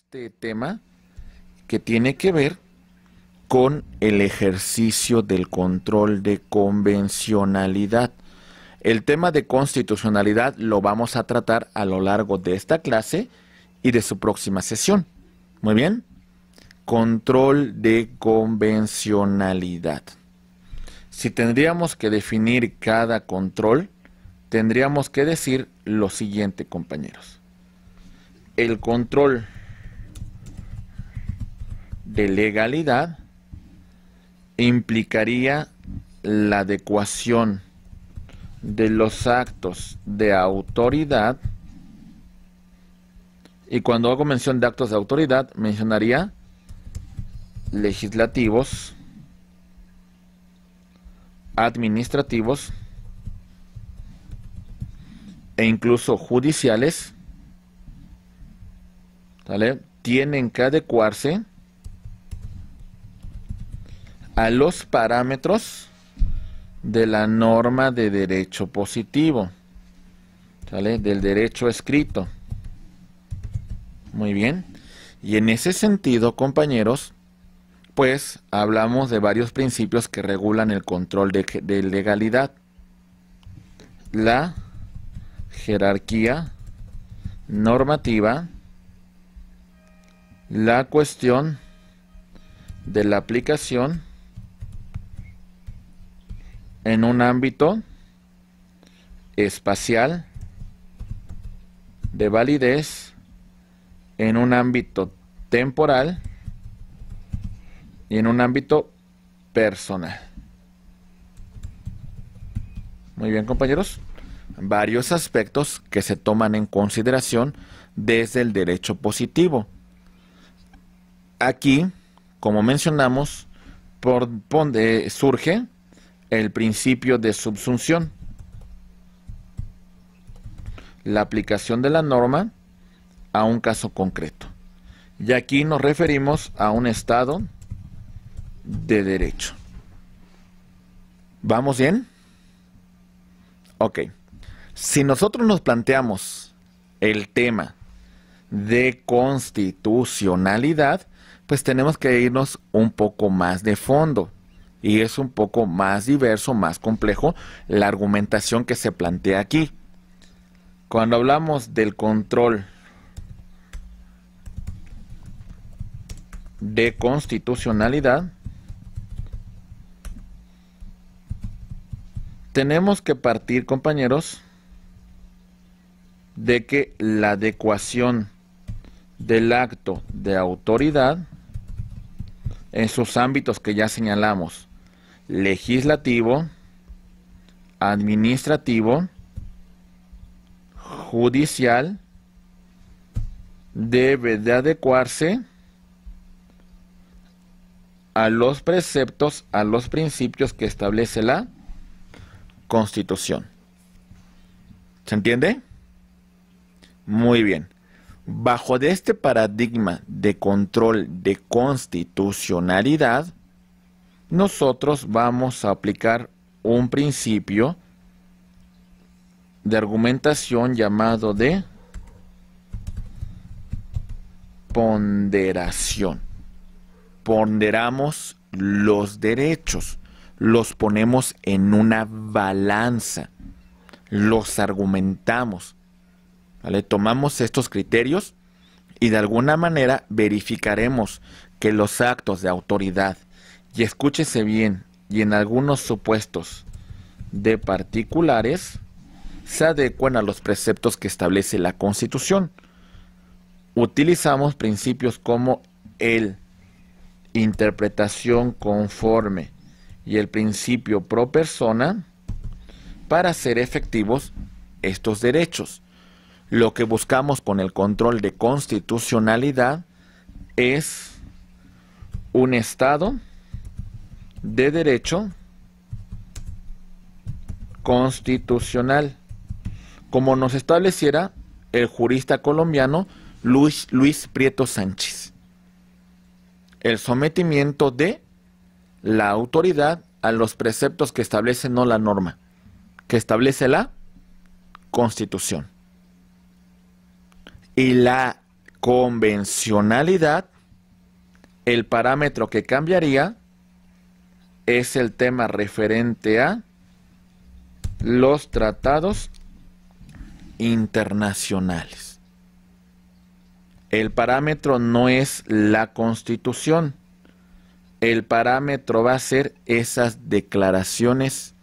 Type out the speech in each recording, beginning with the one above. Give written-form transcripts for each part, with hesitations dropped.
este tema que tiene que ver con el ejercicio del control de convencionalidad. El tema de constitucionalidad lo vamos a tratar a lo largo de esta clase y de su próxima sesión. Muy bien. Control de convencionalidad. Si tendríamos que definir cada control, tendríamos que decir lo siguiente, compañeros. El control de legalidad implicaría la adecuación de los actos de autoridad, y cuando hago mención de actos de autoridad mencionaría legislativos, administrativos e incluso judiciales, ¿vale? Tienen que adecuarse a los parámetros de la norma de derecho positivo, ¿vale? Del derecho escrito. Muy bien. Y en ese sentido, compañeros, pues hablamos de varios principios que regulan el control de legalidad. La jerarquía normativa, la cuestión de la aplicación en un ámbito espacial, de validez, en un ámbito temporal y en un ámbito personal. Muy bien, compañeros. Varios aspectos que se toman en consideración desde el derecho positivo. Aquí, como mencionamos, por donde surge el principio de subsunción. La aplicación de la norma a un caso concreto. Y aquí nos referimos a un estado de derecho. ¿Vamos bien? Ok. Si nosotros nos planteamos el tema de constitucionalidad, pues tenemos que irnos un poco más de fondo. Y es un poco más diverso, más complejo la argumentación que se plantea aquí. Cuando hablamos del control de constitucionalidad, tenemos que partir, compañeros, de que la adecuación del acto de autoridad en sus ámbitos que ya señalamos, legislativo, administrativo, judicial, debe de adecuarse a los preceptos, a los principios que establece la Constitución. ¿Se entiende? Muy bien. Bajo de este paradigma de control de constitucionalidad, nosotros vamos a aplicar un principio de argumentación llamado de ponderación. Ponderamos los derechos, los ponemos en una balanza, los argumentamos, ¿vale? Tomamos estos criterios y de alguna manera verificaremos que los actos de autoridad, y escúchese bien, y en algunos supuestos de particulares, se adecuan a los preceptos que establece la Constitución. Utilizamos principios como el interpretación conforme y el principio pro persona para hacer efectivos estos derechos. Lo que buscamos con el control de constitucionalidad es un estado de derecho constitucional, como nos estableciera el jurista colombiano Luis Prieto Sánchez. El sometimiento de la autoridad a los preceptos que establece no la norma, que establece la Constitución. Y la convencionalidad, el parámetro que cambiaría es el tema referente a los tratados internacionales. El parámetro no es la Constitución. El parámetro va a ser esas declaraciones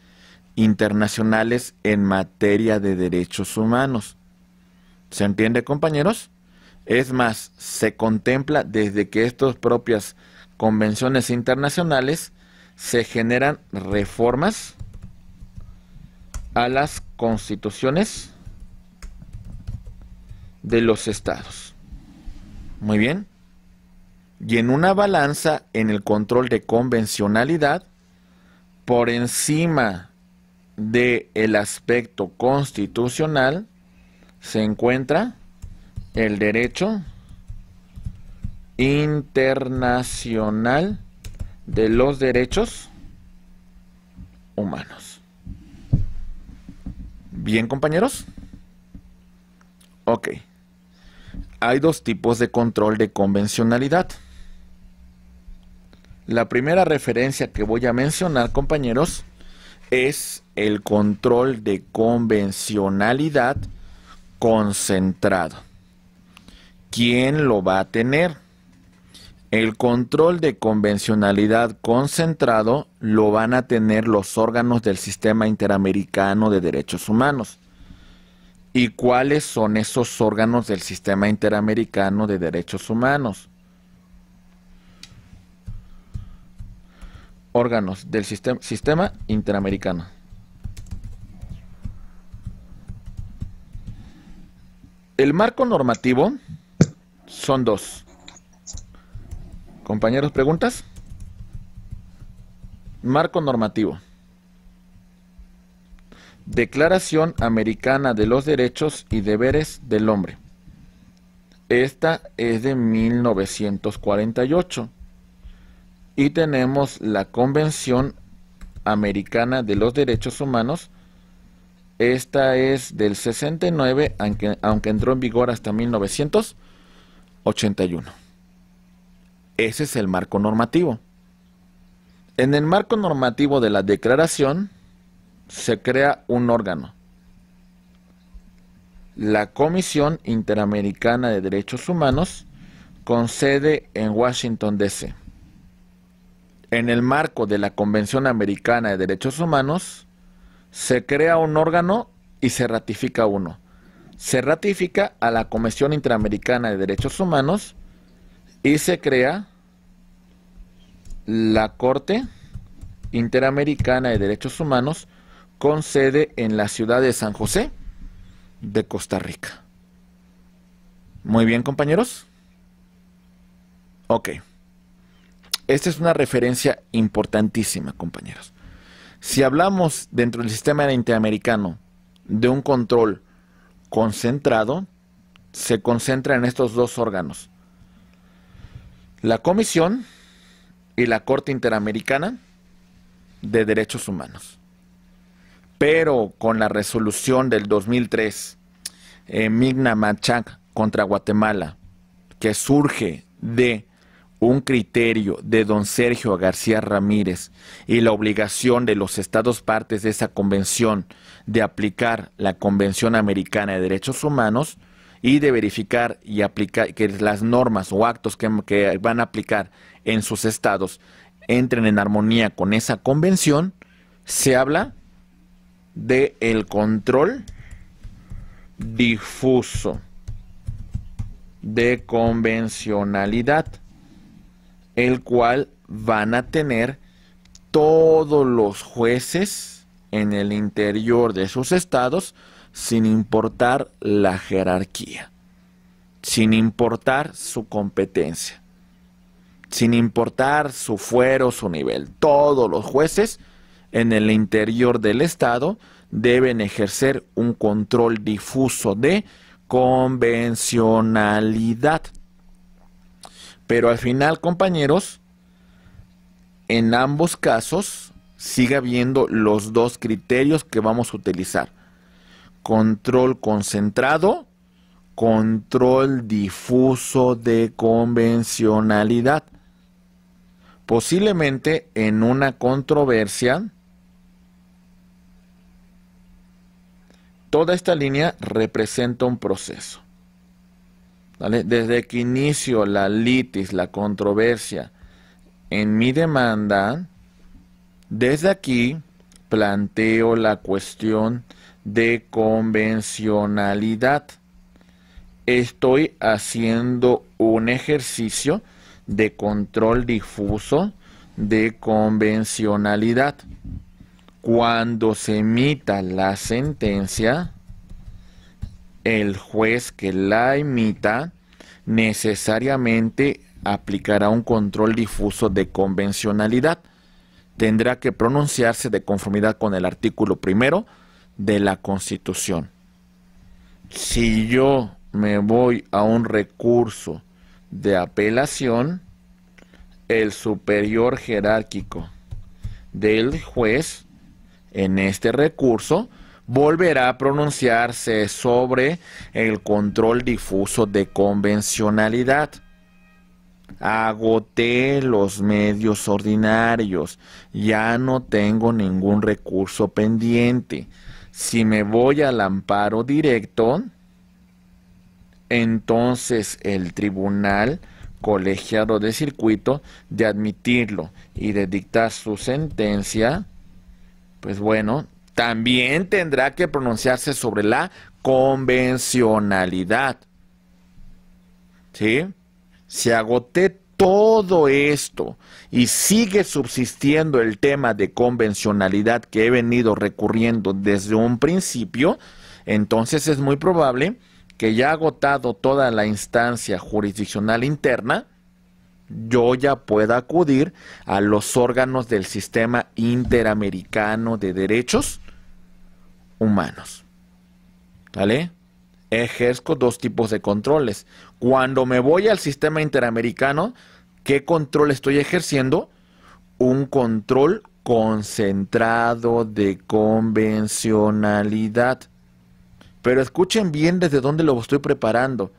internacionales en materia de derechos humanos. ¿Se entiende, compañeros? Es más, se contempla desde que estas propias convenciones internacionales se generan reformas a las constituciones de los estados. Muy bien. Y en una balanza, en el control de convencionalidad, por encima del aspecto constitucional, se encuentra el derecho internacional de los derechos humanos. ¿Bien, compañeros? Ok. Hay dos tipos de control de convencionalidad. La primera referencia que voy a mencionar, compañeros, es el control de convencionalidad concentrado. ¿Quién lo va a tener? El control de convencionalidad concentrado lo van a tener los órganos del Sistema Interamericano de Derechos Humanos. ¿Y cuáles son esos órganos del Sistema Interamericano de Derechos Humanos? Órganos del Sistema Interamericano. El marco normativo son dos. Compañeros, ¿preguntas? Marco normativo. Declaración Americana de los Derechos y Deberes del Hombre. Esta es de 1948. Y tenemos la Convención Americana de los Derechos Humanos. Esta es del 69, aunque entró en vigor hasta 1981. Ese es el marco normativo. En el marco normativo de la declaración se crea un órgano, la Comisión Interamericana de Derechos Humanos, con sede en Washington, D.C. En el marco de la Convención Americana de Derechos Humanos, se crea un órgano y se ratifica uno. Se ratifica a la Comisión Interamericana de Derechos Humanos y se crea la Corte Interamericana de Derechos Humanos con sede en la ciudad de San José de Costa Rica. Muy bien, compañeros. Ok. Esta es una referencia importantísima, compañeros. Si hablamos dentro del sistema interamericano de un control concentrado, se concentra en estos dos órganos: la Comisión y la Corte Interamericana de Derechos Humanos. Pero con la resolución del 2003, Migna Machac contra Guatemala, que surge de un criterio de don Sergio García Ramírez y la obligación de los estados partes de esa convención de aplicar la Convención Americana de Derechos Humanos y de verificar y aplicar que las normas o actos que van a aplicar en sus estados entren en armonía con esa convención, se habla de el control difuso de convencionalidad, el cual van a tener todos los jueces en el interior de sus estados, sin importar la jerarquía, sin importar su competencia, sin importar su fuero, su nivel. Todos los jueces en el interior del estado deben ejercer un control difuso de convencionalidad. Pero al final, compañeros, en ambos casos sigue habiendo los dos criterios que vamos a utilizar: control concentrado control difuso de convencionalidad. Posiblemente en una controversia, toda esta línea representa un proceso, ¿vale? Desde que inicio la litis, la controversia en mi demanda, desde aquí planteo la cuestión de convencionalidad. Estoy haciendo un ejercicio de control difuso de convencionalidad. Cuando se emita la sentencia, el juez que la emita necesariamente aplicará un control difuso de convencionalidad. Tendrá que pronunciarse de conformidad con el artículo 1 de la Constitución. Si yo me voy a un recurso de apelación, el superior jerárquico del juez en este recurso volverá a pronunciarse sobre el control difuso de convencionalidad. Agoté los medios ordinarios, ya no tengo ningún recurso pendiente. Si me voy al amparo directo, entonces el tribunal colegiado de circuito, de admitirlo y de dictar su sentencia, pues bueno, también tendrá que pronunciarse sobre la convencionalidad. ¿Sí? Si agoté todo esto y sigue subsistiendo el tema de convencionalidad que he venido recurriendo desde un principio, entonces es muy probable que ya agotado toda la instancia jurisdiccional interna, yo ya pueda acudir a los órganos del Sistema Interamericano de Derechos Humanos. ¿Vale? Ejerzo dos tipos de controles. Cuando me voy al sistema interamericano, ¿qué control estoy ejerciendo? Un control concentrado de convencionalidad. Pero escuchen bien desde dónde lo estoy preparando.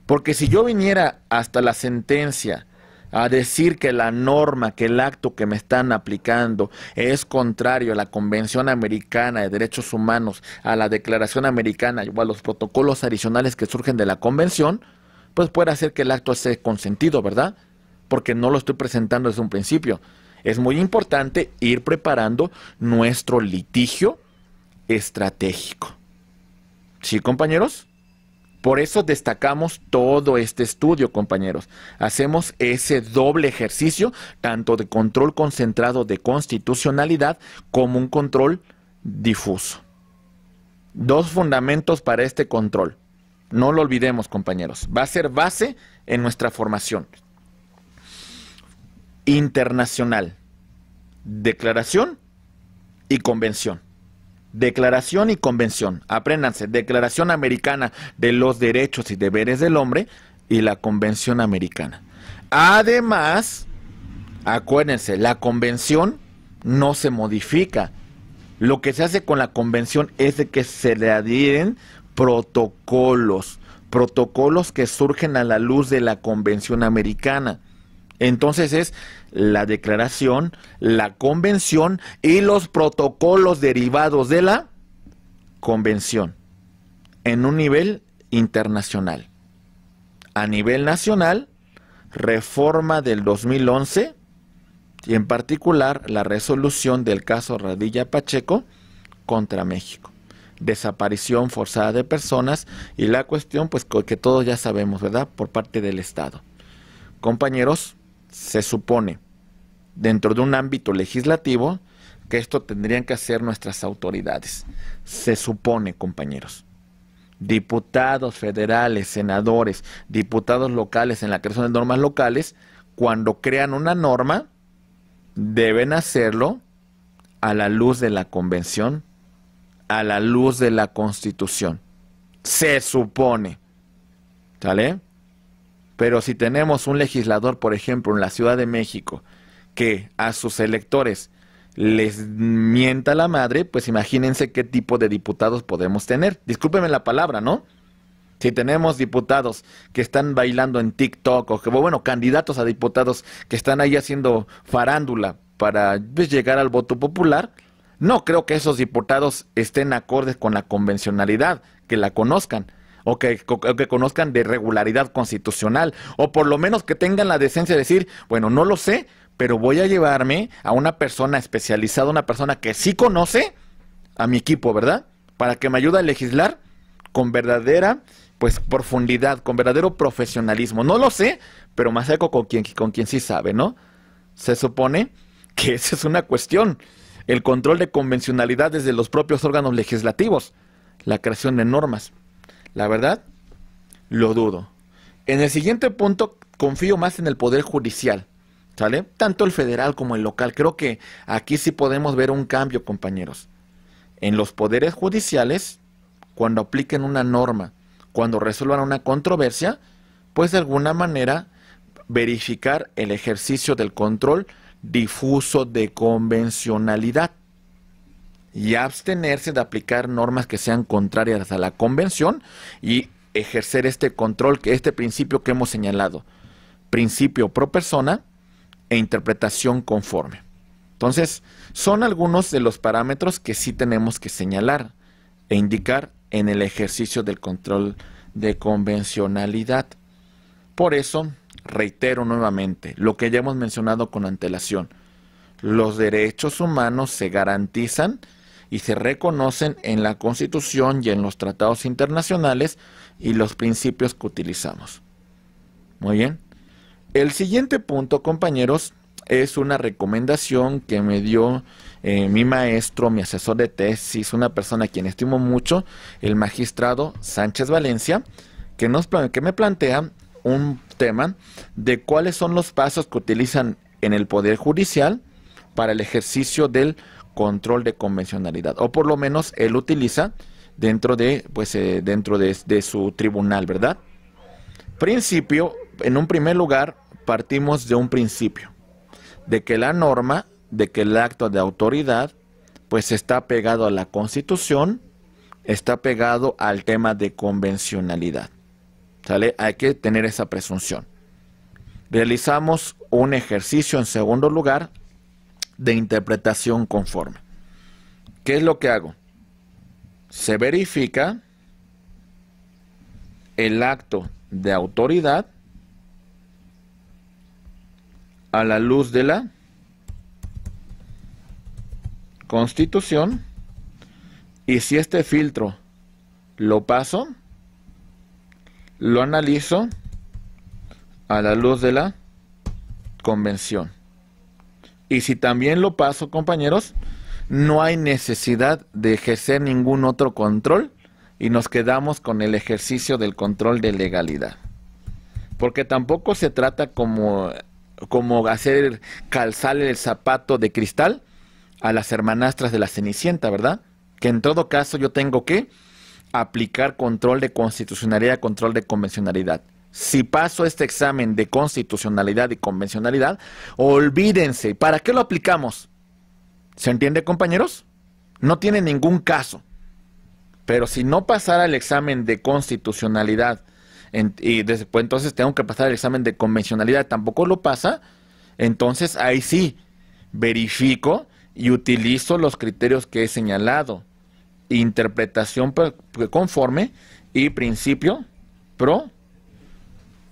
Porque si yo viniera hasta la sentencia a decir que la norma, que el acto que me están aplicando es contrario a la Convención Americana de Derechos Humanos, a la Declaración Americana o a los protocolos adicionales que surgen de la Convención, pues puede hacer que el acto esté consentido, ¿verdad? Porque no lo estoy presentando desde un principio. Es muy importante ir preparando nuestro litigio estratégico. ¿Sí, compañeros? Por eso destacamos todo este estudio, compañeros. Hacemos ese doble ejercicio, tanto de control concentrado de constitucionalidad como un control difuso. Dos fundamentos para este control. No lo olvidemos, compañeros. Va a ser base en nuestra formación. Internacional. Declaración y convención. Declaración y convención. Apréndanse. Declaración Americana de los Derechos y Deberes del Hombre y la Convención Americana. Además, acuérdense, la convención no se modifica. Lo que se hace con la convención es de que se le adhieren protocolos. Protocolos que surgen a la luz de la Convención Americana. Entonces es la declaración, la convención y los protocolos derivados de la convención en un nivel internacional. A nivel nacional, reforma del 2011 y en particular la resolución del caso Radilla Pacheco contra México. Desaparición forzada de personas y la cuestión pues que todos ya sabemos, ¿verdad? Por parte del Estado. Compañeros, se supone, dentro de un ámbito legislativo, que esto tendrían que hacer nuestras autoridades. Se supone, compañeros. Diputados federales, senadores, diputados locales en la creación de normas locales, cuando crean una norma, deben hacerlo a la luz de la Convención, a la luz de la Constitución. Se supone. ¿Sale? Pero si tenemos un legislador, por ejemplo, en la Ciudad de México, que a sus electores les mienta la madre, pues imagínense qué tipo de diputados podemos tener. Discúlpenme la palabra, ¿no? Si tenemos diputados que están bailando en TikTok, o que, bueno, candidatos a diputados que están ahí haciendo farándula para pues, llegar al voto popular, no creo que esos diputados estén acordes con la convencionalidad, que la conozcan, o que conozcan de regularidad constitucional, o por lo menos que tengan la decencia de decir, bueno, no lo sé, pero voy a llevarme a una persona especializada, una persona que sí conoce a mi equipo, ¿verdad? Para que me ayude a legislar con verdadera pues profundidad, con verdadero profesionalismo. No lo sé, pero me acerco con quien sí sabe, ¿no? Se supone que esa es una cuestión. El control de convencionalidad desde los propios órganos legislativos, la creación de normas. La verdad, lo dudo. En el siguiente punto, confío más en el Poder Judicial, ¿sale? Tanto el federal como el local. Creo que aquí sí podemos ver un cambio, compañeros. En los poderes judiciales, cuando apliquen una norma, cuando resuelvan una controversia, pues de alguna manera verificar el ejercicio del control difuso de convencionalidad y abstenerse de aplicar normas que sean contrarias a la convención y ejercer este control, este principio que hemos señalado, principio pro persona e interpretación conforme. Entonces, son algunos de los parámetros que sí tenemos que señalar e indicar en el ejercicio del control de convencionalidad. Por eso, reitero nuevamente lo que ya hemos mencionado con antelación. Los derechos humanos se garantizan y se reconocen en la Constitución y en los tratados internacionales y los principios que utilizamos. Muy bien. El siguiente punto, compañeros, es una recomendación que me dio mi maestro, mi asesor de tesis, una persona a quien estimo mucho, el magistrado Sánchez Valencia, que me plantea un tema de cuáles son los pasos que utilizan en el Poder Judicial para el ejercicio del control de convencionalidad, o por lo menos él utiliza dentro de su tribunal, ¿verdad? Principio, en un primer lugar, partimos de un principio, de que la norma, de que el acto de autoridad, pues está pegado a la Constitución, está pegado al tema de convencionalidad, ¿sale? Hay que tener esa presunción. Realizamos un ejercicio, en segundo lugar, de interpretación conforme. ¿Qué es lo que hago? Se verifica el acto de autoridad a la luz de la Constitución, y si este filtro lo paso, lo analizo a la luz de la Convención. Y si también lo paso, compañeros, no hay necesidad de ejercer ningún otro control y nos quedamos con el ejercicio del control de legalidad. Porque tampoco se trata como hacer calzar el zapato de cristal a las hermanastras de la Cenicienta, ¿verdad? Que en todo caso yo tengo que aplicar control de constitucionalidad, control de convencionalidad. Si paso este examen de constitucionalidad y convencionalidad, olvídense, ¿para qué lo aplicamos? ¿Se entiende, compañeros? No tiene ningún caso. Pero si no pasara el examen de constitucionalidad y después entonces tengo que pasar el examen de convencionalidad, tampoco lo pasa, entonces ahí sí verifico y utilizo los criterios que he señalado: interpretación conforme y principio pro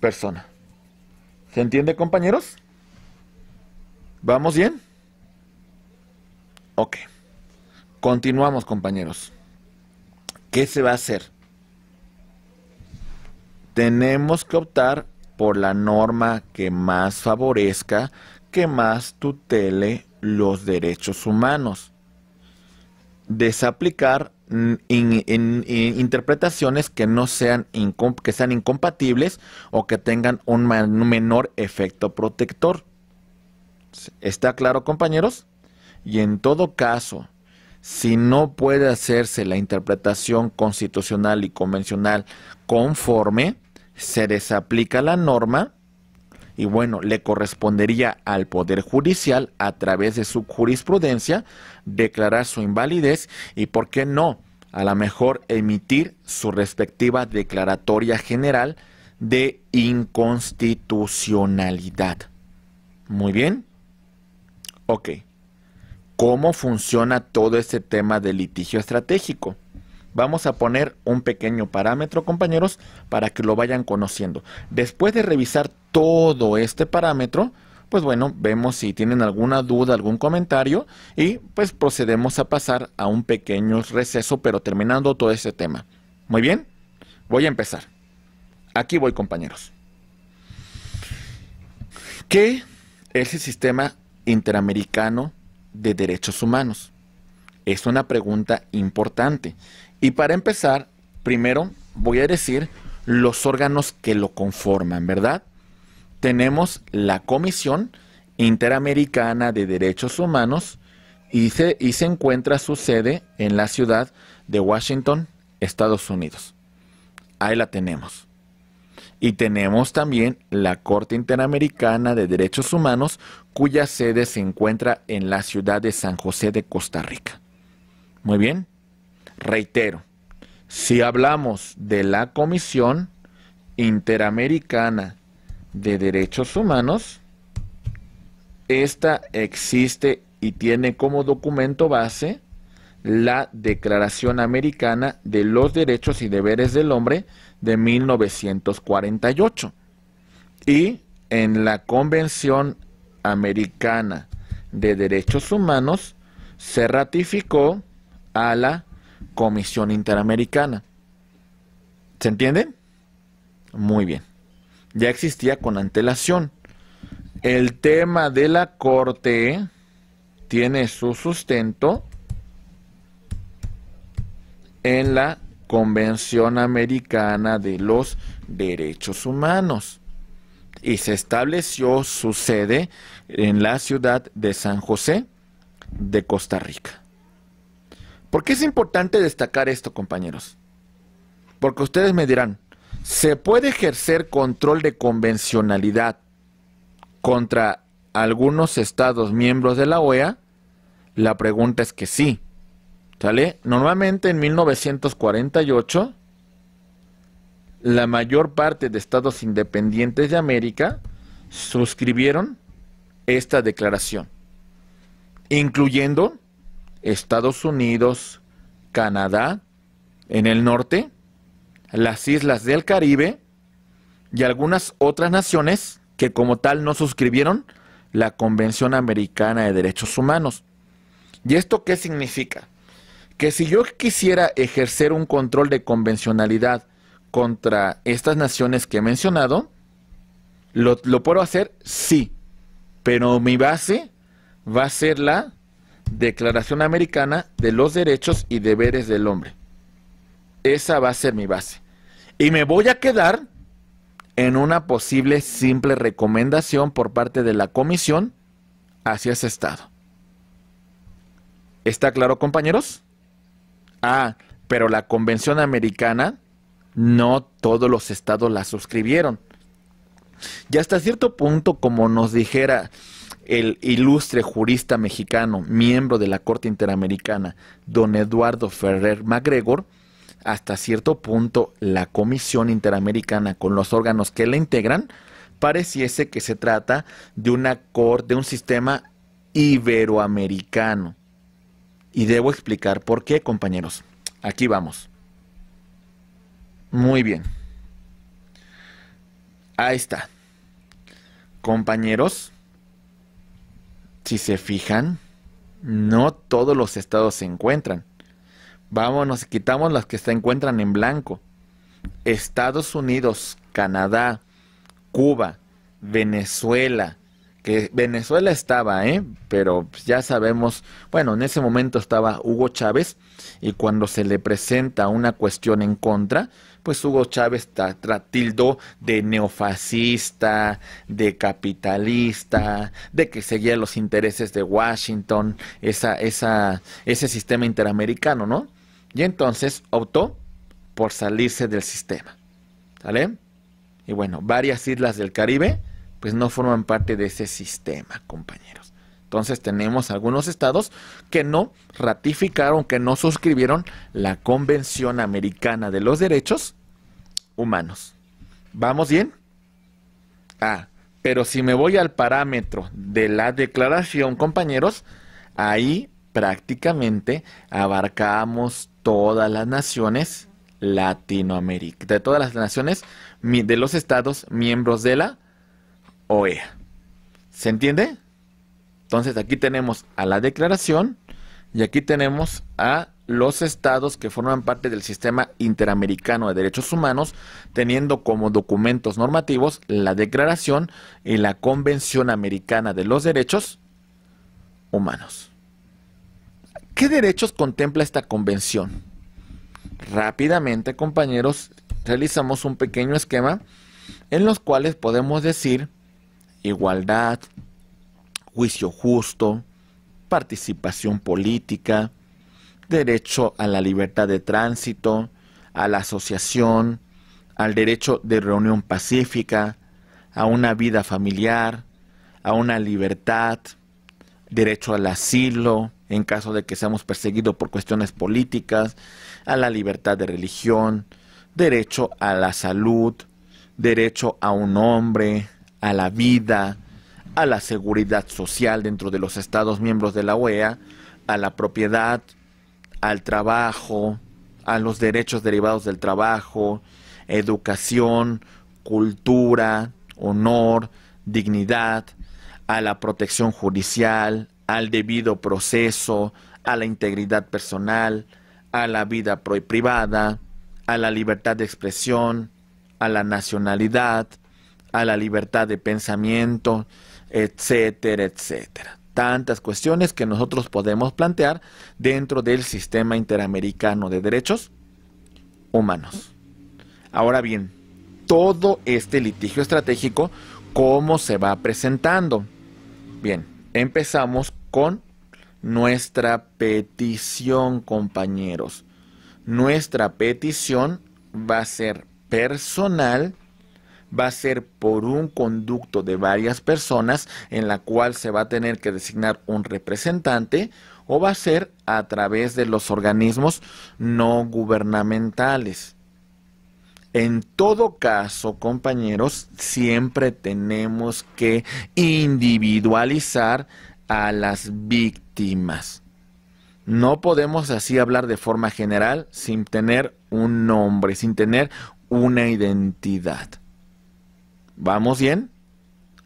persona. ¿Se entiende, compañeros? ¿Vamos bien? Ok. Continuamos, compañeros. ¿Qué se va a hacer? Tenemos que optar por la norma que más favorezca, que más tutele los derechos humanos. Desaplicar interpretaciones que no sean incompatibles o que tengan un menor efecto protector. ¿Está claro, compañeros? Y en todo caso, si no puede hacerse la interpretación constitucional y convencional conforme, se desaplica la norma y bueno, le correspondería al Poder Judicial, a través de su jurisprudencia, declarar su invalidez y, ¿por qué no?, a lo mejor emitir su respectiva declaratoria general de inconstitucionalidad. Muy bien. Ok. ¿Cómo funciona todo este tema de litigio estratégico? Vamos a poner un pequeño parámetro, compañeros, para que lo vayan conociendo. Después de revisar todo este parámetro, pues bueno, vemos si tienen alguna duda, algún comentario, y pues procedemos a pasar a un pequeño receso, pero terminando todo ese tema. Muy bien, voy a empezar. Aquí voy, compañeros. ¿Qué es el Sistema Interamericano de Derechos Humanos? Es una pregunta importante. Y para empezar, primero voy a decir los órganos que lo conforman, ¿verdad? Tenemos la Comisión Interamericana de Derechos Humanos y se encuentra su sede en la ciudad de Washington, Estados Unidos. Ahí la tenemos. Y tenemos también la Corte Interamericana de Derechos Humanos, cuya sede se encuentra en la ciudad de San José de Costa Rica. Muy bien. Reitero, si hablamos de la Comisión Interamericana de Derechos Humanos, esta existe y tiene como documento base la Declaración Americana de los Derechos y Deberes del Hombre de 1948. Y en la Convención Americana de Derechos Humanos se ratificó a la Comisión Interamericana. ¿Se entiende? Muy bien. Ya existía con antelación. El tema de la Corte tiene su sustento en la Convención Americana de los Derechos Humanos y se estableció su sede en la ciudad de San José de Costa Rica. ¿Por qué es importante destacar esto, compañeros? Porque ustedes me dirán, ¿se puede ejercer control de convencionalidad contra algunos estados miembros de la OEA? La pregunta es que sí. ¿Sale? Normalmente en 1948, la mayor parte de estados independientes de América suscribieron esta declaración, incluyendo Estados Unidos, Canadá, en el norte, las islas del Caribe y algunas otras naciones que como tal no suscribieron la Convención Americana de Derechos Humanos. ¿Y esto qué significa? Que si yo quisiera ejercer un control de convencionalidad contra estas naciones que he mencionado, ¿lo puedo hacer? Sí, pero mi base va a ser la Declaración Americana de los Derechos y Deberes del Hombre. Esa va a ser mi base. Y me voy a quedar en una posible simple recomendación por parte de la Comisión hacia ese estado. ¿Está claro, compañeros? Ah, pero la Convención Americana, no todos los estados la suscribieron. Y hasta cierto punto, como nos dijera el ilustre jurista mexicano, miembro de la Corte Interamericana, don Eduardo Ferrer MacGregor, hasta cierto punto la Comisión Interamericana, con los órganos que la integran, pareciese que se trata de de un sistema iberoamericano. Y debo explicar por qué, compañeros. Aquí vamos. Muy bien. Ahí está. Compañeros, si se fijan, no todos los estados se encuentran. Vámonos, quitamos las que se encuentran en blanco. Estados Unidos, Canadá, Cuba, Venezuela, que Venezuela estaba, pero ya sabemos, bueno, en ese momento estaba Hugo Chávez y cuando se le presenta una cuestión en contra, pues Hugo Chávez tildó de neofascista, de capitalista, de que seguía los intereses de Washington, ese sistema interamericano, ¿no? Y entonces optó por salirse del sistema, ¿sale? Y bueno, varias islas del Caribe pues no forman parte de ese sistema, compañeros. Entonces tenemos algunos estados que no ratificaron, que no suscribieron la Convención Americana de los Derechos Humanos. ¿Vamos bien? Pero si me voy al parámetro de la declaración, compañeros, ahí prácticamente abarcamos todas las naciones Latinoamérica, de todas las naciones de los estados miembros de la OEA. ¿Se entiende? Entonces aquí tenemos a la declaración y aquí tenemos a los estados que forman parte del Sistema Interamericano de Derechos Humanos, teniendo como documentos normativos la Declaración y la Convención Americana de los Derechos Humanos. ¿Qué derechos contempla esta convención? Rápidamente, compañeros, realizamos un pequeño esquema en los cuales podemos decir igualdad, juicio justo, participación política, derecho a la libertad de tránsito, a la asociación, al derecho de reunión pacífica, a una vida familiar, a una libertad, derecho al asilo en caso de que seamos perseguidos por cuestiones políticas, a la libertad de religión, derecho a la salud, derecho a un hombre, a la vida, a la seguridad social dentro de los estados miembros de la OEA, a la propiedad, al trabajo, a los derechos derivados del trabajo, educación, cultura, honor, dignidad, a la protección judicial, al debido proceso, a la integridad personal, a la vida privada, a la libertad de expresión, a la nacionalidad, a la libertad de pensamiento, etcétera, etcétera. Tantas cuestiones que nosotros podemos plantear dentro del Sistema Interamericano de Derechos Humanos. Ahora bien, todo este litigio estratégico, ¿cómo se va presentando? Bien, empezamos con nuestra petición, compañeros. Nuestra petición va a ser personal, va a ser por un conducto de varias personas en la cual se va a tener que designar un representante, o va a ser a través de los organismos no gubernamentales. En todo caso, compañeros, siempre tenemos que individualizar a las víctimas. No podemos así hablar de forma general sin tener un nombre, sin tener una identidad. ¿Vamos bien?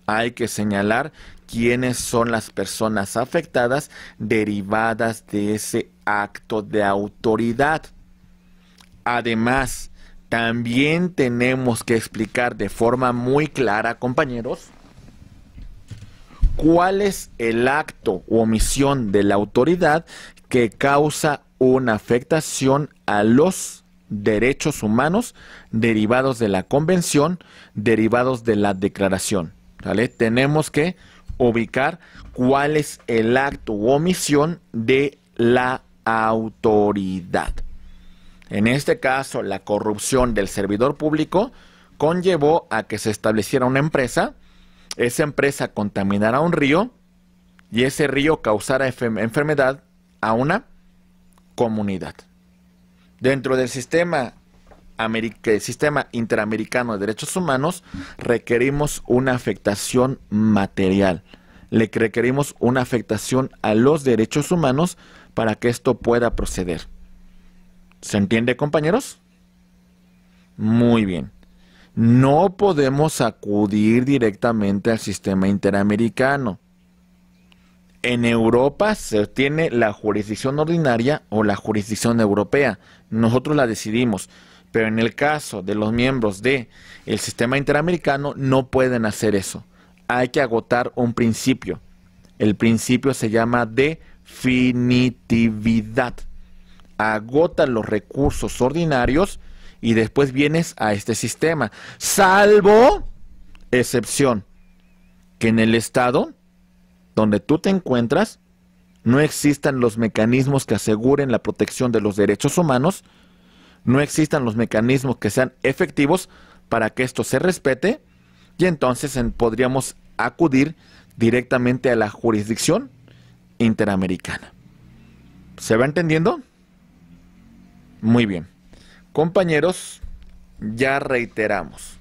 Hay que señalar quiénes son las personas afectadas derivadas de ese acto de autoridad. Además, también tenemos que explicar de forma muy clara, compañeros, cuál es el acto u omisión de la autoridad que causa una afectación a los derechos humanos derivados de la convención, derivados de la declaración. ¿Vale? Tenemos que ubicar cuál es el acto u omisión de la autoridad. En este caso, la corrupción del servidor público conllevó a que se estableciera una empresa, esa empresa contaminara un río y ese río causara enfermedad a una comunidad. Dentro del sistema Interamericano de Derechos Humanos requerimos una afectación material. Le requerimos una afectación a los derechos humanos para que esto pueda proceder. ¿Se entiende, compañeros? Muy bien. No podemos acudir directamente al sistema interamericano. En Europa se tiene la jurisdicción ordinaria o la jurisdicción europea. Nosotros la decidimos. Pero en el caso de los miembros del sistema interamericano no pueden hacer eso. Hay que agotar un principio. El principio se llama definitividad. Agota los recursos ordinarios y después vienes a este sistema. Salvo excepción, que en el estado donde tú te encuentras no existan los mecanismos que aseguren la protección de los derechos humanos, no existan los mecanismos que sean efectivos para que esto se respete, y entonces podríamos acudir directamente a la jurisdicción Interamericana. ¿Se va entendiendo? Muy bien. Compañeros, ya reiteramos.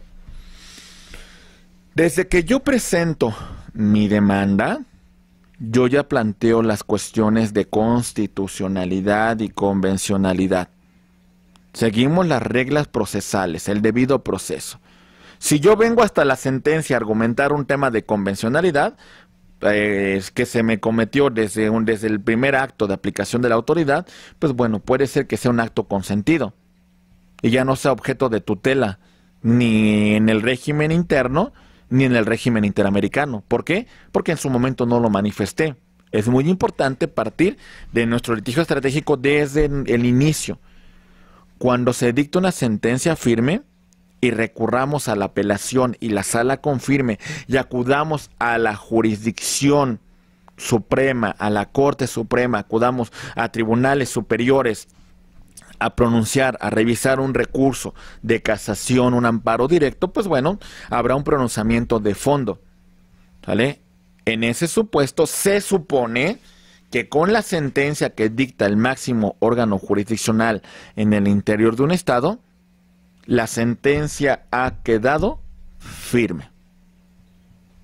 Desde que yo presento mi demanda, yo ya planteo las cuestiones de constitucionalidad y convencionalidad. Seguimos las reglas procesales, el debido proceso. Si yo vengo hasta la sentencia a argumentar un tema de convencionalidad, que se me cometió desde el primer acto de aplicación de la autoridad, pues bueno, puede ser que sea un acto consentido y ya no sea objeto de tutela ni en el régimen interno ni en el régimen interamericano. ¿Por qué? Porque en su momento no lo manifesté. Es muy importante partir de nuestro litigio estratégico desde el inicio. Cuando se dicta una sentencia firme y recurramos a la apelación y la sala confirme y acudamos a la jurisdicción suprema, a la Corte Suprema, acudamos a tribunales superiores a pronunciar, a revisar un recurso de casación, un amparo directo, pues bueno, habrá un pronunciamiento de fondo, ¿vale? En ese supuesto se supone que con la sentencia que dicta el máximo órgano jurisdiccional en el interior de un estado, la sentencia ha quedado firme.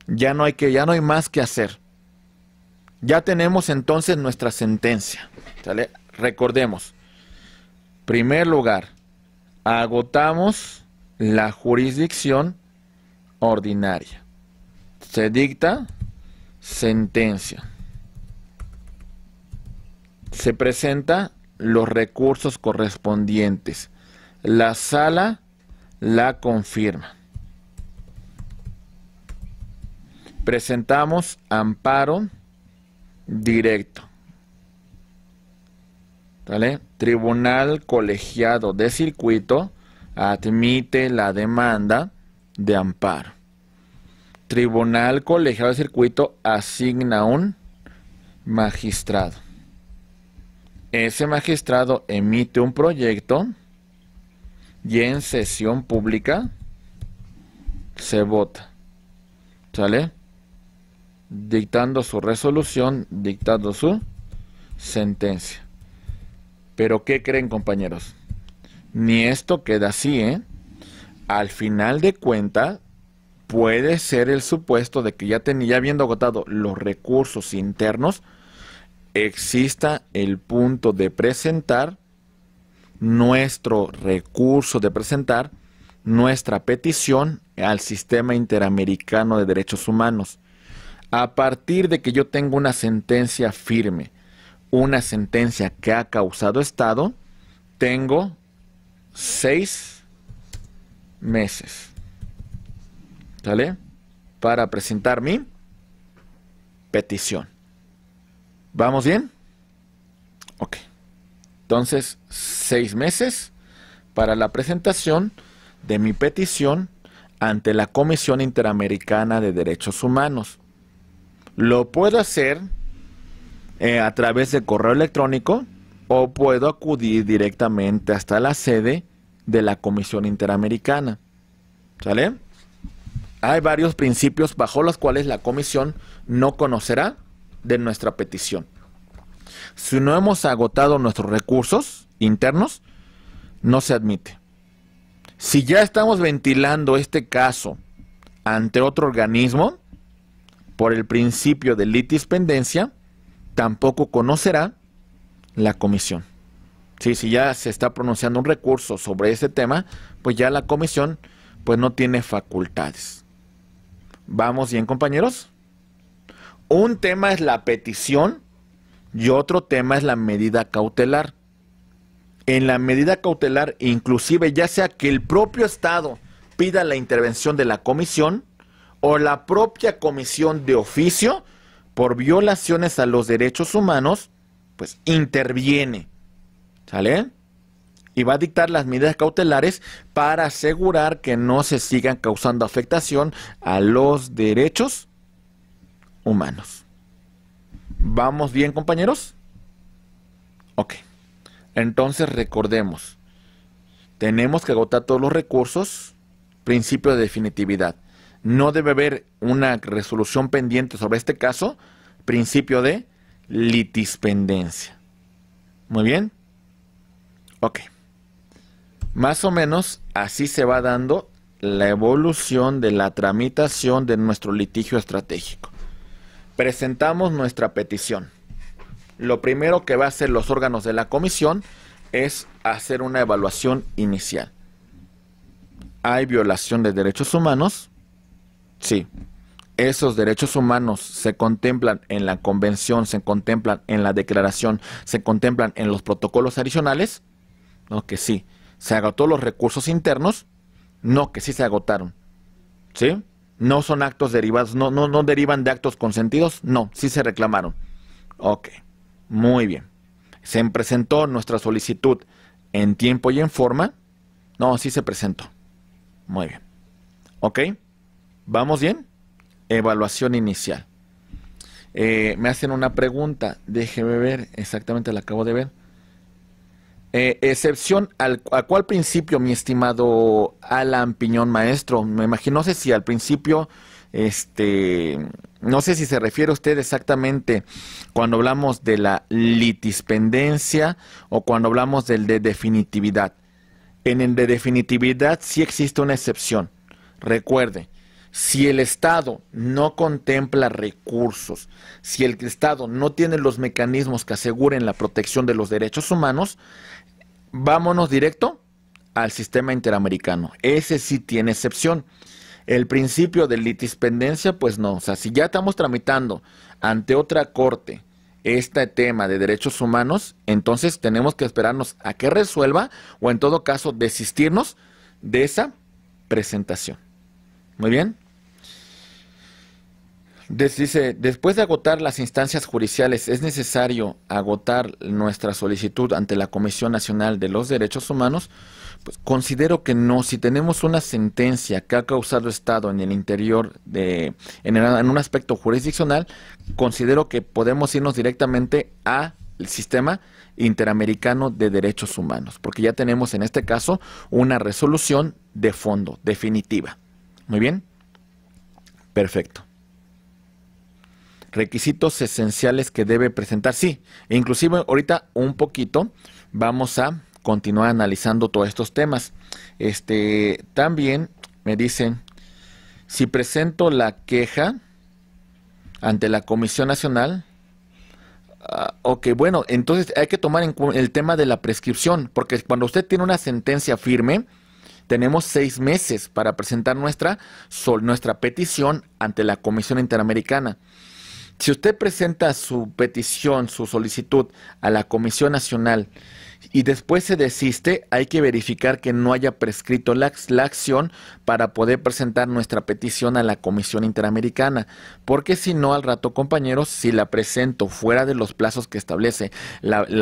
Ya no hay más que hacer. Ya tenemos entonces nuestra sentencia, ¿vale? Recordemos. Primer lugar, agotamos la jurisdicción ordinaria. Se dicta sentencia. Se presenta los recursos correspondientes. La sala la confirma. Presentamos amparo directo. ¿Vale? Tribunal colegiado de circuito admite la demanda de amparo. Tribunal colegiado de circuito asigna un magistrado. Ese magistrado emite un proyecto y en sesión pública se vota. ¿Sale? Dictando su resolución, dictando su sentencia. Pero ¿qué creen, compañeros? Ni esto queda así, ¿eh? Al final de cuentas, puede ser el supuesto de que ya habiendo agotado los recursos internos, exista el punto de presentar nuestro recurso, de presentar nuestra petición al Sistema Interamericano de Derechos Humanos. A partir de que yo tengo una sentencia firme, una sentencia que ha causado estado, tengo 6 meses, ¿sale? Para presentar mi petición. ¿Vamos bien? Ok. Entonces, 6 meses para la presentación de mi petición ante la Comisión Interamericana de Derechos Humanos. Lo puedo hacer a través de correo electrónico o puedo acudir directamente hasta la sede de la Comisión Interamericana. ¿Sale? Hay varios principios bajo los cuales la Comisión no conocerá de nuestra petición. Si no hemos agotado nuestros recursos internos, no se admite. Si ya estamos ventilando este caso ante otro organismo, por el principio de litispendencia, tampoco conocerá la comisión. Sí, si ya se está pronunciando un recurso sobre ese tema, pues ya la comisión pues no tiene facultades. ¿Vamos bien, compañeros? Un tema es la petición y otro tema es la medida cautelar. En la medida cautelar, inclusive ya sea que el propio Estado pida la intervención de la comisión o la propia comisión de oficio por violaciones a los derechos humanos, pues interviene, ¿sale? Y va a dictar las medidas cautelares para asegurar que no se sigan causando afectación a los derechos humanos. ¿Vamos bien, compañeros? Ok. Entonces recordemos, tenemos que agotar todos los recursos, principio de definitividad. No debe haber una resolución pendiente sobre este caso, principio de litispendencia. Muy bien. Ok. Más o menos así se va dando la evolución de la tramitación de nuestro litigio estratégico. Presentamos nuestra petición. Lo primero que va a hacer los órganos de la comisión es hacer una evaluación inicial. ¿Hay violación de derechos humanos? Sí. ¿Esos derechos humanos se contemplan en la convención, se contemplan en la declaración, se contemplan en los protocolos adicionales? No, que sí. ¿Se agotó los recursos internos? No, que sí se agotaron. ¿Sí? ¿No son actos derivados? ¿No derivan de actos consentidos? No, sí se reclamaron. Ok, muy bien. ¿Se presentó nuestra solicitud en tiempo y en forma? No, sí se presentó. Muy bien. Ok, ¿vamos bien? Evaluación inicial. Me hacen una pregunta. Déjeme ver, exactamente la acabo de ver. Excepción ¿a cuál principio, mi estimado Alan Piñón Maestro? Me imagino, no sé si al principio, no sé si se refiere usted exactamente cuando hablamos de la litispendencia o cuando hablamos del de definitividad. En el de definitividad sí existe una excepción. Recuerde, si el Estado no contempla recursos, si el Estado no tiene los mecanismos que aseguren la protección de los derechos humanos, vámonos directo al sistema interamericano. Ese sí tiene excepción. El principio de litispendencia, pues no. O sea, si ya estamos tramitando ante otra corte este tema de derechos humanos, entonces tenemos que esperarnos a que resuelva o en todo caso desistirnos de esa presentación. Muy bien. Dice, después de agotar las instancias judiciales, ¿es necesario agotar nuestra solicitud ante la Comisión Nacional de los Derechos Humanos? Pues considero que no. Si tenemos una sentencia que ha causado estado en el interior, en un aspecto jurisdiccional, considero que podemos irnos directamente al sistema interamericano de derechos humanos, porque ya tenemos en este caso una resolución de fondo, definitiva. Muy bien. Perfecto. Requisitos esenciales que debe presentar. Sí, inclusive ahorita un poquito vamos a continuar analizando todos estos temas. También me dicen, si presento la queja ante la Comisión Nacional, ok, bueno, entonces hay que tomar en cuenta el tema de la prescripción, porque cuando usted tiene una sentencia firme, tenemos 6 meses para presentar nuestra petición ante la Comisión Interamericana. Si usted presenta su petición, su solicitud a la Comisión Nacional y después se desiste, hay que verificar que no haya prescrito la acción para poder presentar nuestra petición a la Comisión Interamericana. Porque si no, al rato, compañeros, si la presento fuera de los plazos que establece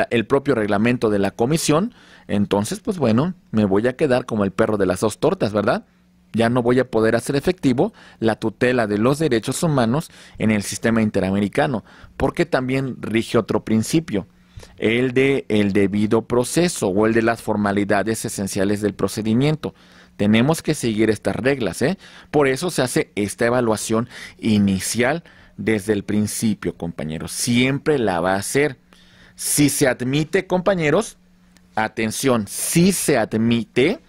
el propio reglamento de la Comisión, entonces, pues bueno, me voy a quedar como el perro de las 2 tortas, ¿verdad? Ya no voy a poder hacer efectivo la tutela de los derechos humanos en el sistema interamericano, porque también rige otro principio, el de el debido proceso o el de las formalidades esenciales del procedimiento. Tenemos que seguir estas reglas, ¿eh? Por eso se hace esta evaluación inicial desde el principio, compañeros. Siempre la va a hacer. Si se admite, compañeros, atención, si se admite,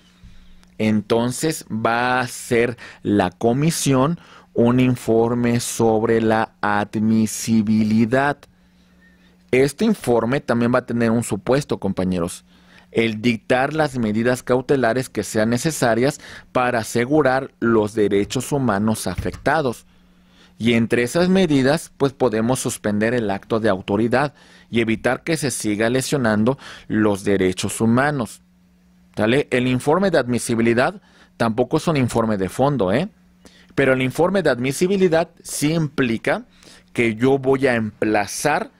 entonces va a hacer la comisión un informe sobre la admisibilidad. Este informe también va a tener un supuesto, compañeros: el dictar las medidas cautelares que sean necesarias para asegurar los derechos humanos afectados. Y entre esas medidas, pues podemos suspender el acto de autoridad y evitar que se siga lesionando los derechos humanos. ¿Sale? El informe de admisibilidad tampoco es un informe de fondo, ¿eh? Pero el informe de admisibilidad sí implica que yo voy a emplazar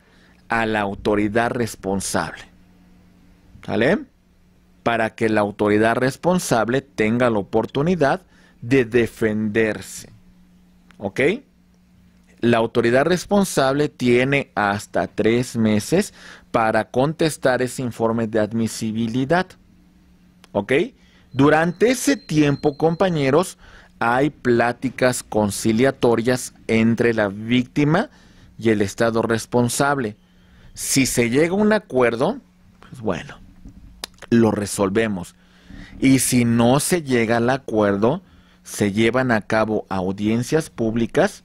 a la autoridad responsable, ¿sale? Para que la autoridad responsable tenga la oportunidad de defenderse, ¿ok? La autoridad responsable tiene hasta 3 meses para contestar ese informe de admisibilidad, ¿ok? Durante ese tiempo, compañeros, hay pláticas conciliatorias entre la víctima y el Estado responsable. Si se llega a un acuerdo, pues bueno, lo resolvemos. Y si no se llega al acuerdo, se llevan a cabo audiencias públicas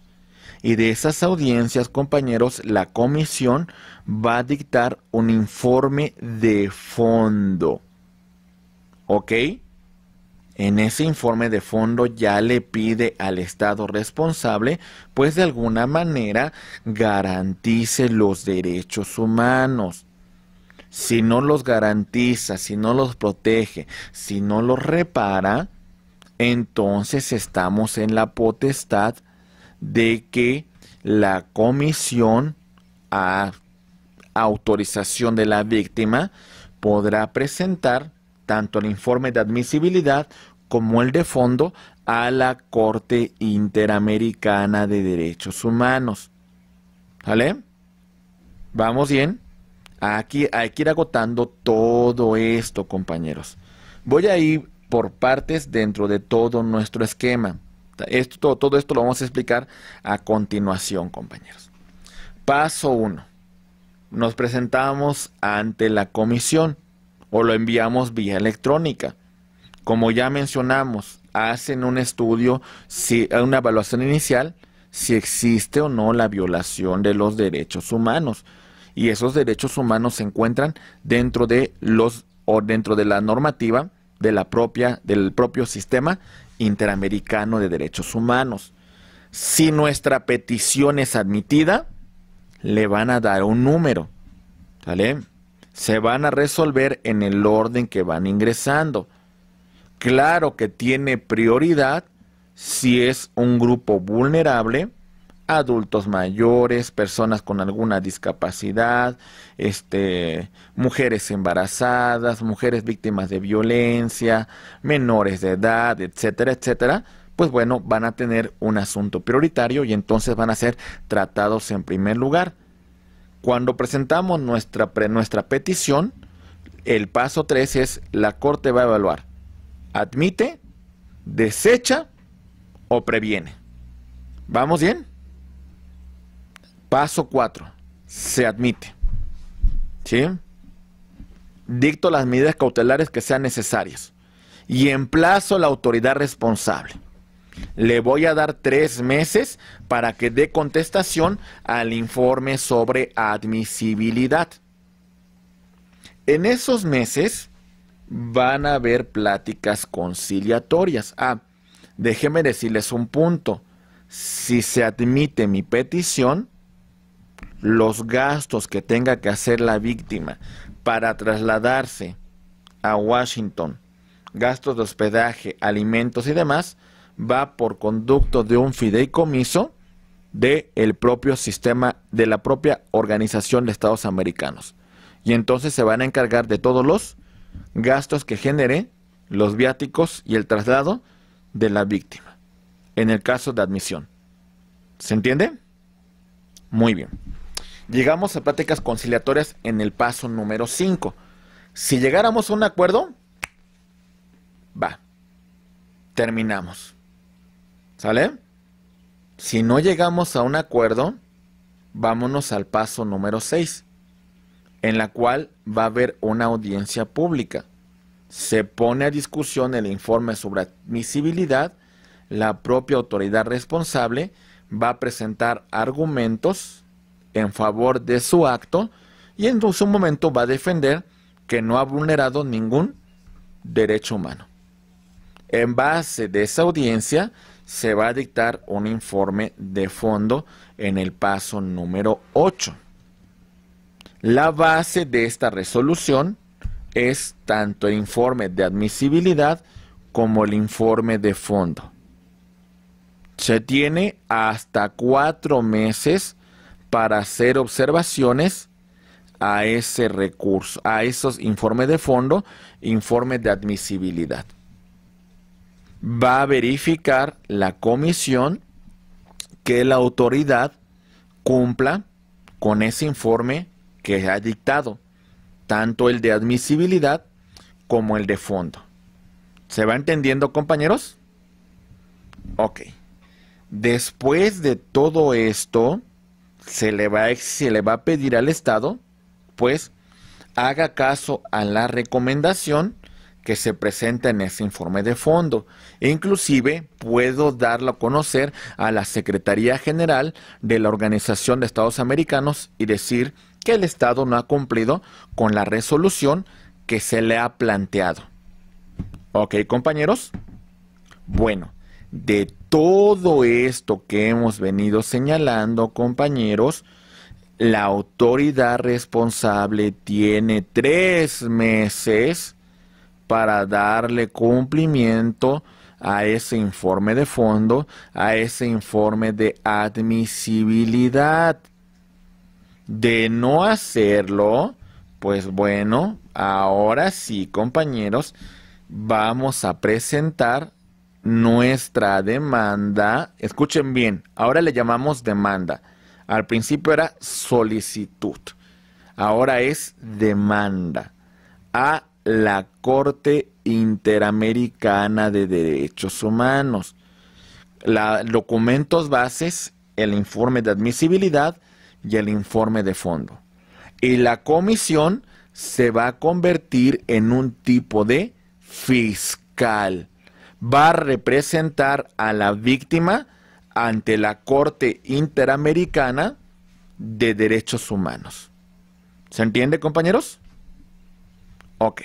y de esas audiencias, compañeros, la comisión va a dictar un informe de fondo. ¿Ok? En ese informe de fondo ya le pide al Estado responsable, pues de alguna manera garantice los derechos humanos. Si no los garantiza, si no los protege, si no los repara, entonces estamos en la potestad de que la comisión a autorización de la víctima podrá presentar tanto el informe de admisibilidad como el de fondo a la Corte Interamericana de Derechos Humanos. ¿Vale? ¿Vamos bien? Aquí hay que ir agotando todo esto, compañeros. Voy a ir por partes dentro de todo nuestro esquema. Todo esto lo vamos a explicar a continuación, compañeros. Paso 1. Nos presentamos ante la comisión o lo enviamos vía electrónica. Como ya mencionamos, hacen un estudio, una evaluación inicial, si existe o no la violación de los derechos humanos. Y esos derechos humanos se encuentran dentro de la normativa del propio sistema interamericano de derechos humanos. Si nuestra petición es admitida, le van a dar un número, ¿vale? Se van a resolver en el orden que van ingresando. Claro que tiene prioridad si es un grupo vulnerable, adultos mayores, personas con alguna discapacidad, mujeres embarazadas, mujeres víctimas de violencia, menores de edad, etcétera, etcétera. Pues bueno, van a tener un asunto prioritario y entonces van a ser tratados en primer lugar. Cuando presentamos nuestra petición, el paso 3 es la Corte va a evaluar. ¿Admite, desecha o previene? ¿Vamos bien? Paso 4. Se admite. ¿Sí? Dicto las medidas cautelares que sean necesarias. Y emplazo a la autoridad responsable. Le voy a dar 3 meses para que dé contestación al informe sobre admisibilidad. En esos meses van a haber pláticas conciliatorias. Déjenme decirles un punto. Si se admite mi petición, los gastos que tenga que hacer la víctima para trasladarse a Washington, gastos de hospedaje, alimentos y demás, va por conducto de un fideicomiso del propio sistema, de la propia Organización de Estados Americanos. Y entonces se van a encargar de todos los gastos que genere, los viáticos y el traslado de la víctima, en el caso de admisión. ¿Se entiende? Muy bien. Llegamos a pláticas conciliatorias en el paso número 5. Si llegáramos a un acuerdo, terminamos. ¿Sale? Si no llegamos a un acuerdo, vámonos al paso número 6, en la cual va a haber una audiencia pública. Se pone a discusión el informe sobre admisibilidad, la propia autoridad responsable va a presentar argumentos en favor de su acto y en su momento va a defender que no ha vulnerado ningún derecho humano. En base de esa audiencia se va a dictar un informe de fondo en el paso número 8. La base de esta resolución es tanto el informe de admisibilidad como el informe de fondo. Se tiene hasta 4 meses para hacer observaciones a ese recurso, a esos informes de fondo, informes de admisibilidad. Va a verificar la comisión que la autoridad cumpla con ese informe que ha dictado, tanto el de admisibilidad como el de fondo. ¿Se va entendiendo, compañeros? Ok. Después de todo esto, se le va a pedir al Estado, pues, haga caso a la recomendación que se presenta en ese informe de fondo. E inclusive puedo darlo a conocer a la Secretaría General de la Organización de Estados Americanos y decir que el Estado no ha cumplido con la resolución que se le ha planteado. ¿Ok, compañeros? Bueno, de todo esto que hemos venido señalando, compañeros, la autoridad responsable tiene 3 meses para darle cumplimiento a ese informe de fondo, a ese informe de admisibilidad. De no hacerlo, pues bueno, ahora sí, compañeros, vamos a presentar nuestra demanda. Escuchen bien, ahora le llamamos demanda. Al principio era solicitud, ahora es demanda a la Corte Interamericana de Derechos Humanos. Documentos bases, el informe de admisibilidad y el informe de fondo. Y la comisión se va a convertir en un tipo de fiscal. Va a representar a la víctima ante la Corte Interamericana de Derechos Humanos. ¿Se entiende, compañeros? Ok.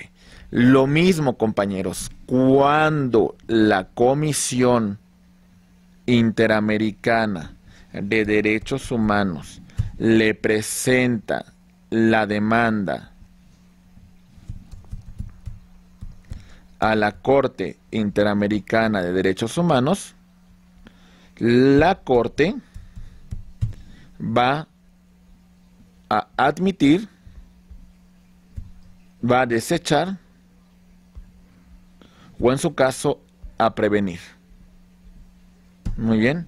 Lo mismo, compañeros, cuando la Comisión Interamericana de Derechos Humanos le presenta la demanda a la Corte Interamericana de Derechos Humanos, la Corte va a admitir, va a desechar o en su caso a prevenir. Muy bien.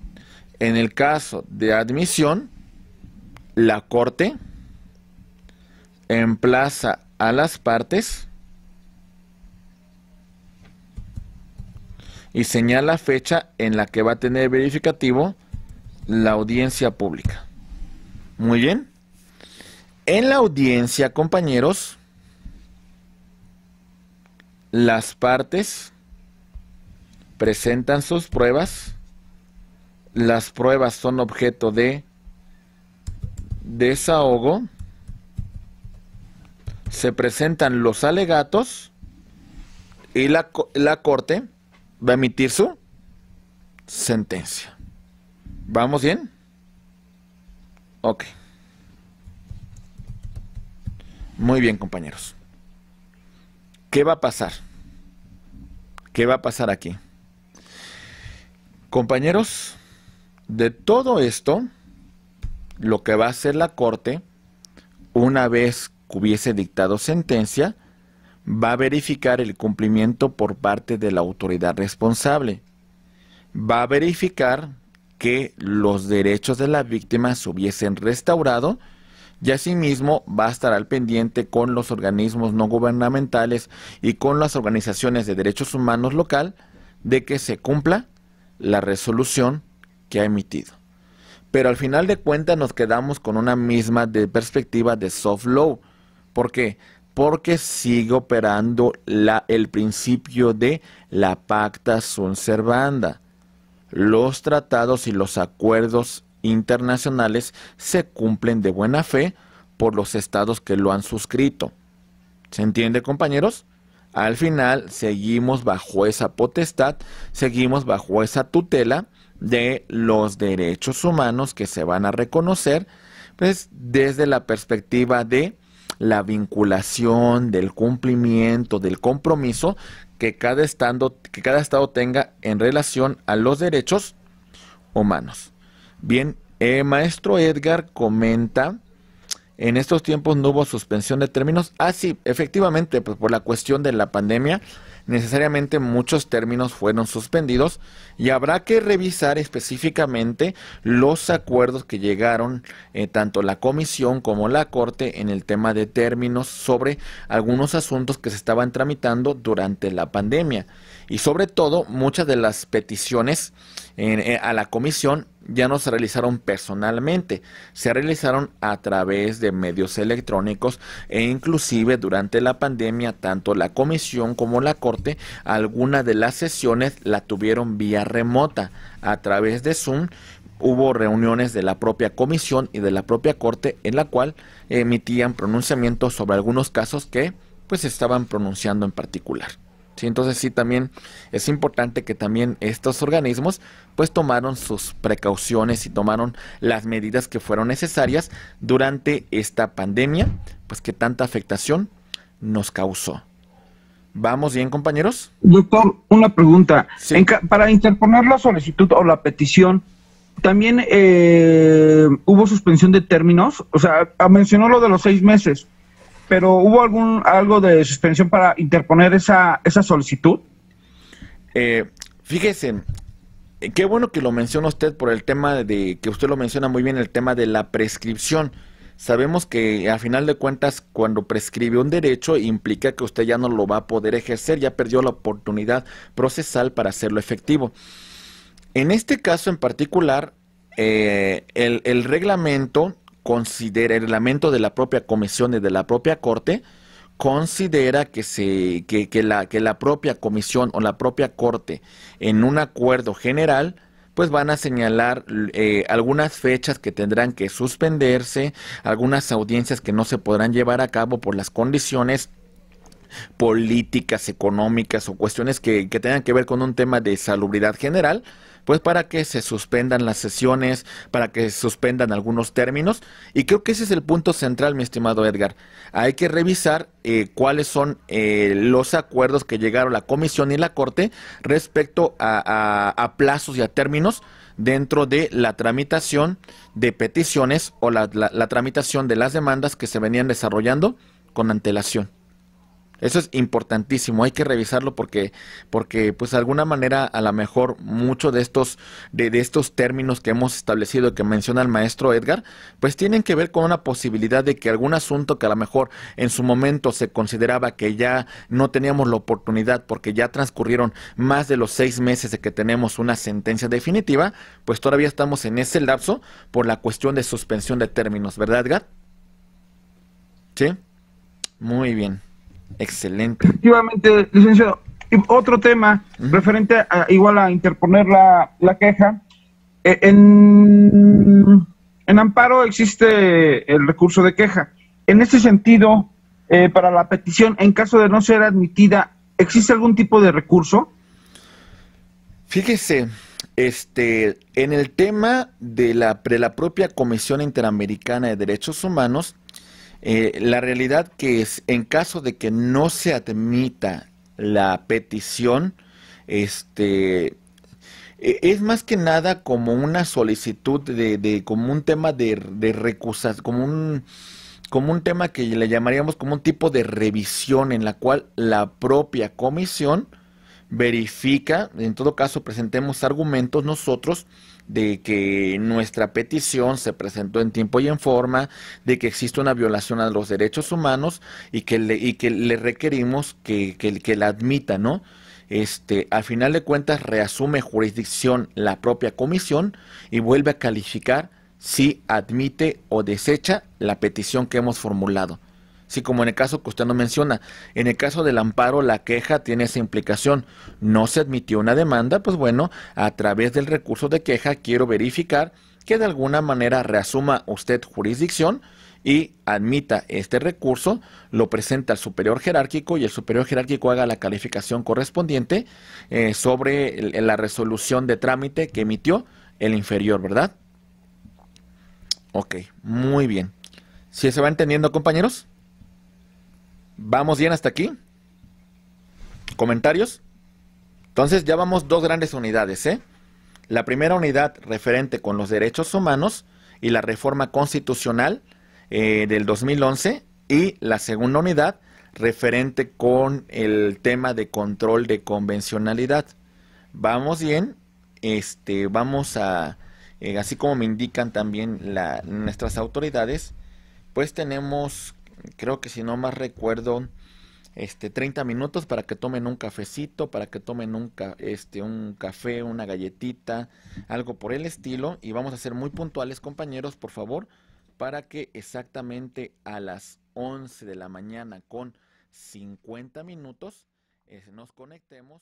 En el caso de admisión, la Corte emplaza a las partes y señala fecha en la que va a tener verificativo la audiencia pública. Muy bien. En la audiencia, compañeros, las partes presentan sus pruebas. Las pruebas son objeto de desahogo. Se presentan los alegatos y la Corte va a emitir su sentencia. ¿Vamos bien? Ok. Muy bien, compañeros. ¿Qué va a pasar? ¿Qué va a pasar aquí? Compañeros, de todo esto, lo que va a hacer la Corte, una vez que hubiese dictado sentencia, va a verificar el cumplimiento por parte de la autoridad responsable. Va a verificar que los derechos de la víctima se hubiesen restaurado y asimismo va a estar al pendiente con los organismos no gubernamentales y con las organizaciones de derechos humanos local de que se cumpla la resolución que ha emitido. Pero al final de cuentas nos quedamos con una misma perspectiva de soft law. ¿Por qué? Porque sigue operando el principio de la pacta sunt servanda. Los tratados y los acuerdos internacionales se cumplen de buena fe por los estados que lo han suscrito. ¿Se entiende, compañeros? Al final seguimos bajo esa potestad, seguimos bajo esa tutela de los derechos humanos que se van a reconocer, pues, desde la perspectiva de la vinculación, del cumplimiento, del compromiso que cada estado tenga en relación a los derechos humanos. Bien, maestro Edgar comenta, en estos tiempos no hubo suspensión de términos. Ah, sí, efectivamente, pues por la cuestión de la pandemia, necesariamente muchos términos fueron suspendidos y habrá que revisar específicamente los acuerdos que llegaron tanto la Comisión como la Corte en el tema de términos sobre algunos asuntos que se estaban tramitando durante la pandemia. Y sobre todo, muchas de las peticiones a la Comisión ya no se realizaron personalmente, se realizaron a través de medios electrónicos e inclusive durante la pandemia tanto la Comisión como la Corte, algunas de las sesiones la tuvieron vía remota a través de Zoom. Hubo reuniones de la propia Comisión y de la propia Corte en la cual emitían pronunciamientos sobre algunos casos que pues se estaban pronunciando en particular. Sí, entonces sí, también es importante que también estos organismos pues tomaron sus precauciones y tomaron las medidas que fueron necesarias durante esta pandemia, pues que tanta afectación nos causó. ¿Vamos bien, compañeros? Doctor, una pregunta. Sí. Para interponer la solicitud o la petición, ¿también hubo suspensión de términos? O sea, mencionó lo de los 6 meses. ¿Pero hubo algo de suspensión para interponer esa solicitud? Fíjese, qué bueno que lo menciona usted por el tema de que usted lo menciona muy bien, el tema de la prescripción. Sabemos que a final de cuentas cuando prescribe un derecho implica que usted ya no lo va a poder ejercer, ya perdió la oportunidad procesal para hacerlo efectivo. En este caso en particular, el reglamento considera, el reglamento de la propia comisión y de la propia corte considera que la propia comisión o la propia corte en un acuerdo general pues van a señalar algunas fechas que tendrán que suspenderse, algunas audiencias que no se podrán llevar a cabo por las condiciones políticas, económicas o cuestiones que tengan que ver con un tema de salubridad general, pues para que se suspendan las sesiones, para que se suspendan algunos términos. Y creo que ese es el punto central, mi estimado Edgar. Hay que revisar cuáles son los acuerdos que llegaron la Comisión y la Corte respecto a plazos y a términos dentro de la tramitación de peticiones o la tramitación de las demandas que se venían desarrollando con antelación. Eso es importantísimo, hay que revisarlo porque pues de alguna manera a lo mejor muchos de estos términos que hemos establecido y que menciona el maestro Edgar, pues tienen que ver con una posibilidad de que algún asunto que a lo mejor en su momento se consideraba que ya no teníamos la oportunidad porque ya transcurrieron más de los 6 meses de que tenemos una sentencia definitiva, pues todavía estamos en ese lapso por la cuestión de suspensión de términos, ¿verdad, Edgar? ¿Sí? Muy bien. Excelente. Efectivamente, licenciado. Y otro tema referente igual a interponer la queja. En amparo existe el recurso de queja. En ese sentido, para la petición, en caso de no ser admitida, ¿existe algún tipo de recurso? Fíjese, en el tema de la propia Comisión Interamericana de Derechos Humanos, la realidad que es, en caso de que no se admita la petición, es más que nada como una solicitud como un tema de recusación, como un tema que le llamaríamos como un tipo de revisión en la cual la propia comisión verifica, en todo caso presentemos argumentos nosotros de que nuestra petición se presentó en tiempo y en forma, de que existe una violación a los derechos humanos y que le requerimos que la admita, ¿no? Al final de cuentas reasume jurisdicción la propia comisión y vuelve a calificar si admite o desecha la petición que hemos formulado. Sí, como en el caso que usted nos menciona, en el caso del amparo, la queja tiene esa implicación. No se admitió una demanda, pues bueno, a través del recurso de queja quiero verificar que de alguna manera reasuma usted jurisdicción y admita este recurso, lo presenta al superior jerárquico y el superior jerárquico haga la calificación correspondiente sobre la resolución de trámite que emitió el inferior, ¿verdad? Ok, muy bien. ¿Sí se va entendiendo, compañeros? ¿Vamos bien hasta aquí? ¿Comentarios? Entonces ya vamos 2 grandes unidades, ¿eh? La primera unidad referente con los derechos humanos y la reforma constitucional del 2011 y la segunda unidad referente con el tema de control de convencionalidad. Vamos bien, vamos a, así como me indican también nuestras autoridades, pues tenemos, creo que si no más recuerdo, 30 minutos para que tomen un cafecito, para que tomen un café, una galletita, algo por el estilo, y vamos a ser muy puntuales, compañeros, por favor, para que exactamente a las 11 de la mañana con 50 minutos nos conectemos.